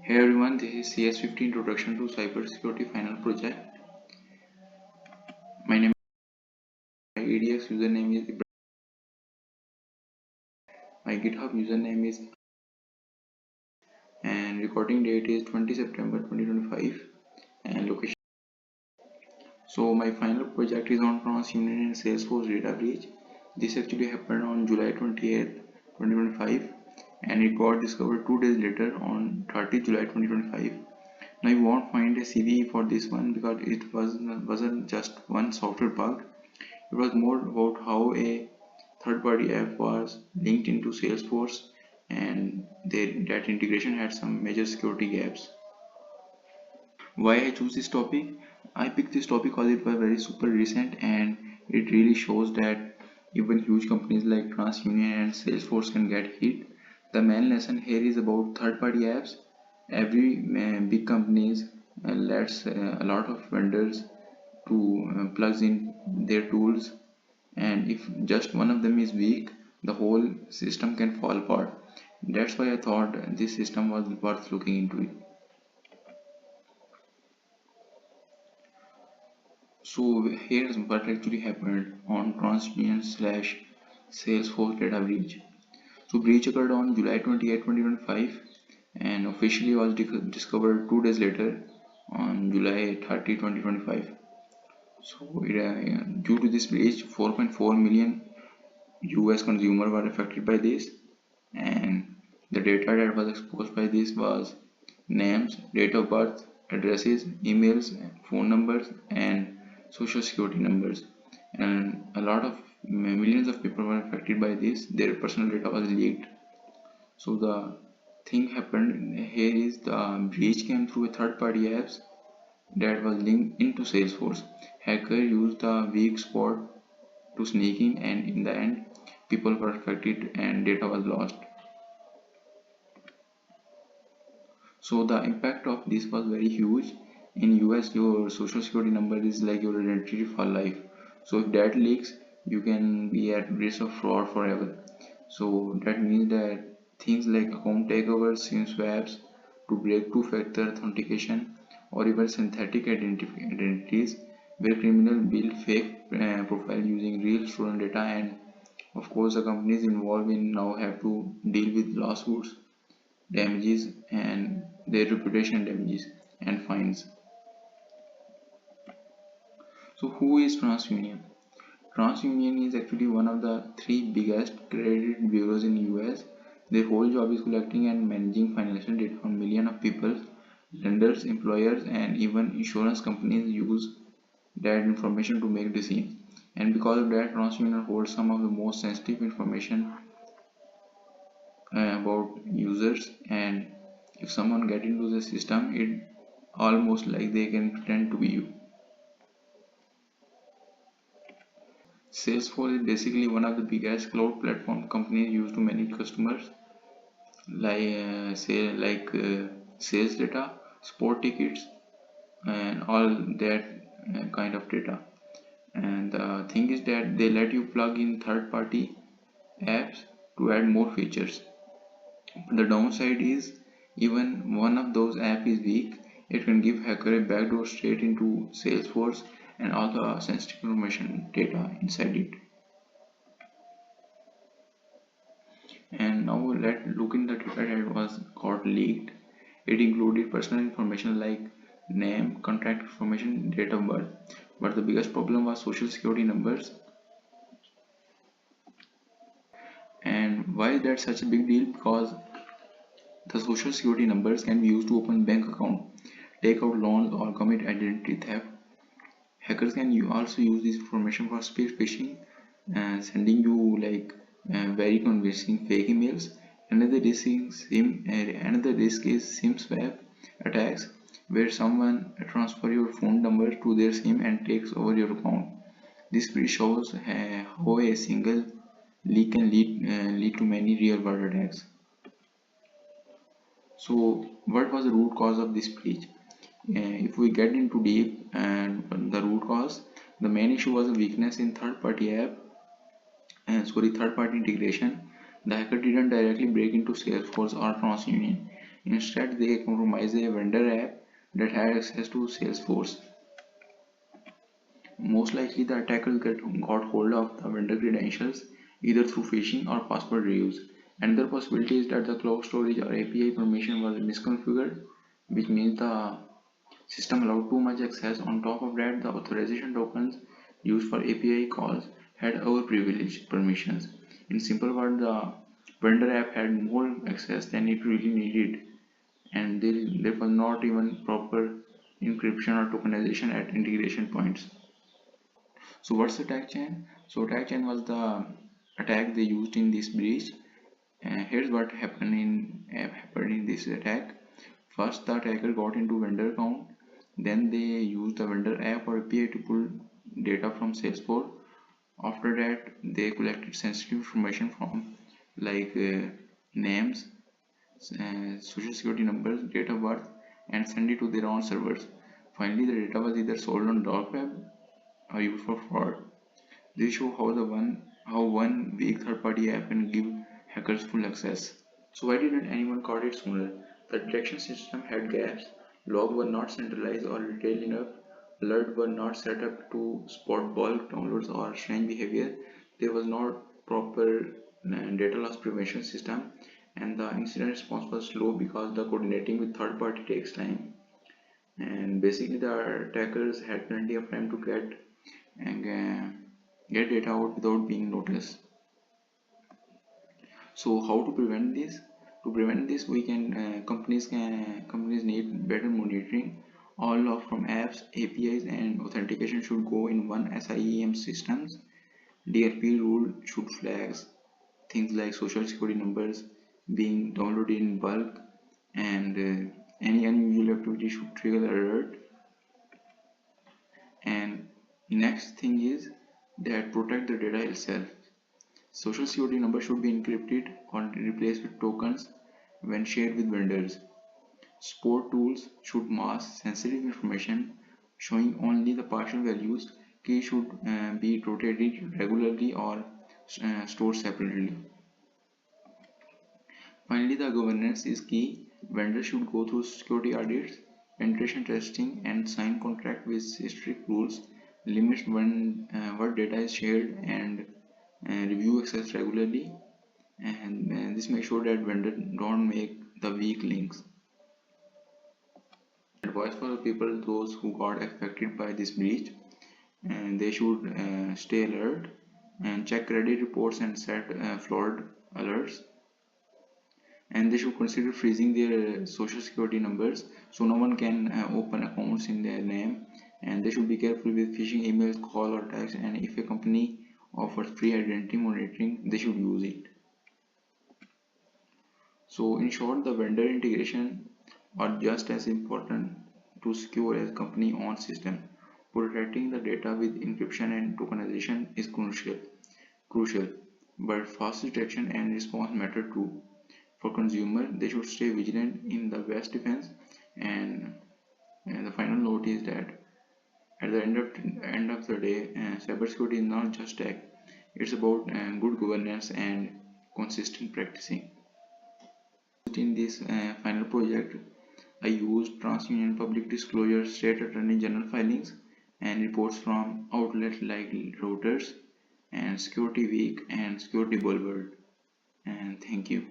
Hey everyone, this is CS50 Introduction to Cybersecurity Final Project. My name my ADX username is Ibrahim. My GitHub username is and recording date is 20 September 2025 and location. So my final project is on TransUnion and Salesforce data breach. This actually happened on July 28th, 2025 and it got discovered 2 days later on 30th July 2025. Now you won't find a CVE for this one because it wasn't just one software bug. It was more about how a third-party app was linked into Salesforce and that integration had some major security gaps. Why I choose this topic? I picked this topic because it was very super recent and it really shows that even huge companies like TransUnion and Salesforce can get hit. The main lesson here is about third-party apps. Every big companies lets a lot of vendors to plugs in their tools, and if just one of them is weak, the whole system can fall apart. That's why I thought this system was worth looking into it. So here's what actually happened on TransUnion slash Salesforce data breach. So breach occurred on July 28, 2025 and officially was discovered 2 days later on July 30, 2025. So due to this breach, 4.4 million US consumers were affected by this, and the data that was exposed by this was names, date of birth, addresses, emails, phone numbers, and social security numbers. And a lot of millions of people were affected by this. Their personal data was leaked. So the thing happened here is the breach came through a third-party apps that was linked into Salesforce. Hacker used the weak spot to sneak in, and in the end people were affected and data was lost. So the impact of this was very huge. In US your social security number is like your identity for life, so if that leaks you can be at risk of fraud forever. So that means that things like account takeovers, SIM swaps to break two-factor authentication, or even synthetic identities where criminals build fake profile using real stolen data, and of course the companies involved in now have to deal with lawsuits, damages, and their reputation damages and fines. So who is TransUnion? TransUnion is actually one of the three biggest credit bureaus in US. Their whole job is collecting and managing financial data on millions of people. Lenders, employers, and even insurance companies use that information to make decisions. And because of that, TransUnion holds some of the most sensitive information about users, and if someone get into the system, it almost like they can pretend to be you. Salesforce is basically one of the biggest cloud platform companies used to manage customers like sales data, sport tickets, and all that kind of data. And the thing is that they let you plug in third-party apps to add more features. But the downside is, even one of those apps is weak, it can give hacker a backdoor straight into Salesforce and all the sensitive information data inside it. And now let's look in the data that was got leaked. It included personal information like name, contact information, date of birth. But the biggest problem was social security numbers. And why is that such a big deal? Because the social security numbers can be used to open bank account, take out loans, or commit identity theft. Hackers can also use this information for speed phishing, sending you like very convincing fake emails. Another risk is SIM swap attacks, where someone transfer your phone number to their SIM and takes over your account. This really shows how a single leak can lead to many real-world attacks. So, what was the root cause of this breach? If we get into deep and the root cause, the main issue was a weakness in third-party integration. The hacker didn't directly break into Salesforce or TransUnion. Instead, they compromised a vendor app that had access to Salesforce. Most likely, the attackers got hold of the vendor credentials either through phishing or password reuse. Another possibility is that the cloud storage or API permission was misconfigured, which means the system allowed too much access. On top of that, the authorization tokens used for API calls had overprivileged permissions. In simple words, the vendor app had more access than it really needed, and there was not even proper encryption or tokenization at integration points. So what's attack chain? So attack chain was the attack they used in this breach. Here's what happened in this attack. First, the attacker got into vendor account. Then they used the vendor app or API to pull data from Salesforce. After that, they collected sensitive information from like names, social security numbers, date of birth, and send it to their own servers. Finally, the data was either sold on dark web or used for fraud. This shows how one weak third-party app can give hackers full access. So why didn't anyone caught it sooner? The detection system had gaps, logs were not centralized or detailed enough, alerts were not set up to spot bulk downloads or strange behavior, there was not proper data loss prevention system, and the incident response was slow because the coordinating with third party takes time. And basically the attackers had plenty of time to get data out without being noticed. So how to prevent this? To prevent this, we can companies need better monitoring. All of from apps, APIs, and authentication should go in one SIEM systems. DRP rule should flag things like social security numbers being downloaded in bulk, and any unusual activity should trigger alert. And next thing is that protect the data itself. Social security number should be encrypted or replaced with tokens when shared with vendors. Support tools should mask sensitive information, showing only the partial values. Keys should be rotated regularly or stored separately. Finally, the governance is key. Vendors should go through security audits, penetration testing, and sign contract with strict rules, limits when what data is shared, and review access regularly. And this makes sure that vendors don't make the weak links. Advice for the people those who got affected by this breach, and they should stay alert and check credit reports and set fraud alerts, and they should consider freezing their social security numbers so no one can open accounts in their name, and they should be careful with phishing emails, call or text, and if a company offers free identity monitoring they should use it. So in short, the vendor integration are just as important to secure as company own system. Protecting the data with encryption and tokenization is crucial, but fast detection and response matter too. For consumer, they should stay vigilant in the best defense. And the final note is that at the end of the day, cybersecurity is not just tech; it's about good governance and consistent practicing. In this final project, I used TransUnion public disclosure, state attorney general filings, and reports from outlets like Reuters and Security Week and Security Boulevard. And thank you.